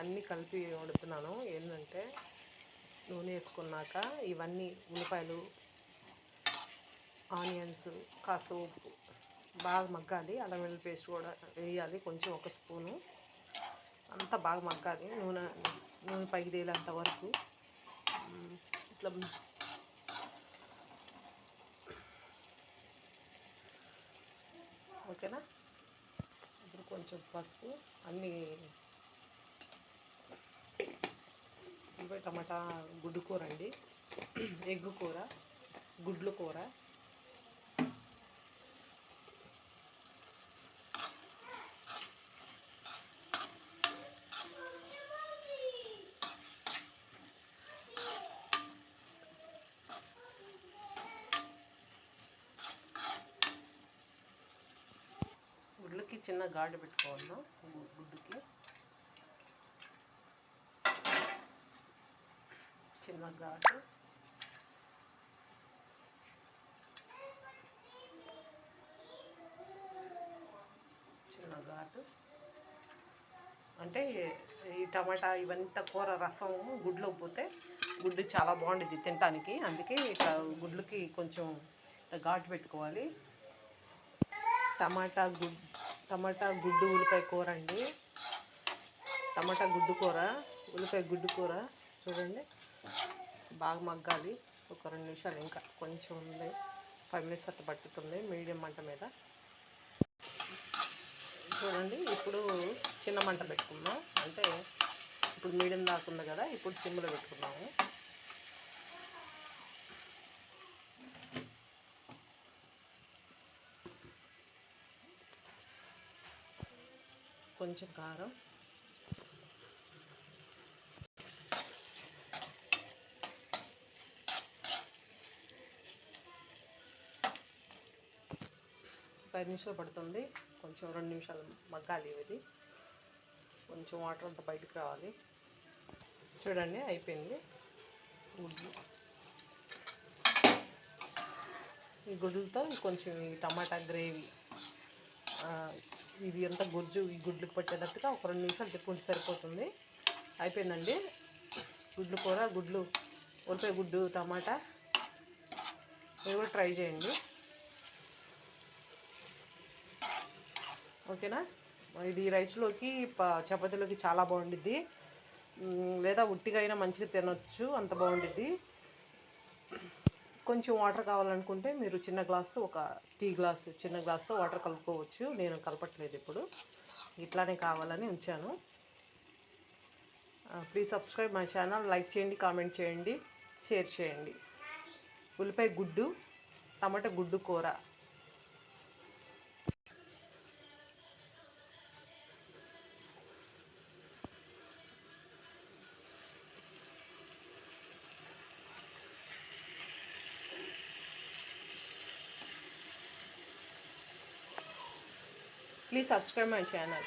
అన్నీ కలిపి వండుతున్నాను. ఏంటంటే నూనె వేసుకున్నాక ఇవన్నీ ఉల్లిపాయలు, ఆనియన్స్, కాస్త ఉప్పు బాగా మగ్గాలి. అల్లం వెల్లుల్లి పేస్ట్ కూడా వేయాలి కొంచెం, ఒక స్పూను. అంతా బాగా మగ్గాలి. నూనె పైకి తేలేంత వరకు ఇట్లా ఓకేనా. ఇప్పుడు కొంచెం పసుపు, అన్నీ ఉల్లిపాయ టమాటా గుడ్డు కూర అండి, ఎగ్ కూర, గుడ్లు కూర. గుడ్లకి చిన్న ఘాటు పెట్టుకోవాలి. గుడ్డుకి చిన్న ఘాటు, అంటే ఈ టమాటా ఇవంతా కూర రసం గుడ్లో పోతే గుడ్డు చాలా బాగుంటుంది తినడానికి. అందుకే ఇట్లా గుడ్లకి కొంచెం ఘాటు పెట్టుకోవాలి. టమాటా గుడ్డు ఉల్లిపాయ కూర అండి. టమాటా గుడ్డు కూర, ఉల్లిపాయ గుడ్డు కూర చూడండి. బాగా మగ్గాలి. ఒక 2 నిమిషాలు, ఇంకా కొంచెం ఉంది, 5 మినిట్స్ అట్లా పట్టుతుంది మీడియం మంట మీద. చూడండి, ఇప్పుడు చిన్న మంట పెట్టుకున్నాం. అంటే ఇప్పుడు మీడియం దాకా ఉంది కదా, ఇప్పుడు సిమ్లో పెట్టుకున్నాము. కొంచెం కారం, ఒక 5 నిమిషాలు పడుతుంది. కొంచెం 2 నిమిషాలు మగ్గాలి. ఇది కొంచెం వాటర్ అంతా బయటకు రావాలి. చూడండి, అయిపోయింది. గుడ్లు, ఈ గుడ్లతో కొంచెం ఈ టమాటా గ్రేవీ, ఇది అంతా గుజ్జు ఈ గుడ్లకు పట్టేటట్టుగా ఒక 2 నిమిషాలు తిప్పుకుంటే సరిపోతుంది. అయిపోయిందండి గుడ్లు కూర, ఉల్లిపాయ గుడ్డు టమాటా. మీరు కూడా ట్రై చేయండి, ఓకేనా. ఇది రైస్లోకి, చపాతీలోకి చాలా బాగుండిద్ది, లేదా ఉట్టిగా అయినా మంచిగా తినొచ్చు, అంత బాగుండిద్ది. కొంచెం వాటర్ కావాలనుకుంటే మీరు చిన్న గ్లాస్తో, ఒక టీ గ్లాసు చిన్న గ్లాస్తో వాటర్ కలుపుకోవచ్చు. నేను కలపట్లేదు ఇప్పుడు, ఇట్లానే కావాలని ఉంచాను. Please subscribe my channel. Like చేయండి, కామెంట్ చేయండి, షేర్ చేయండి. ఉల్లిపాయ గుడ్డు టమాటా గుడ్డు కూర. Please subscribe my channel.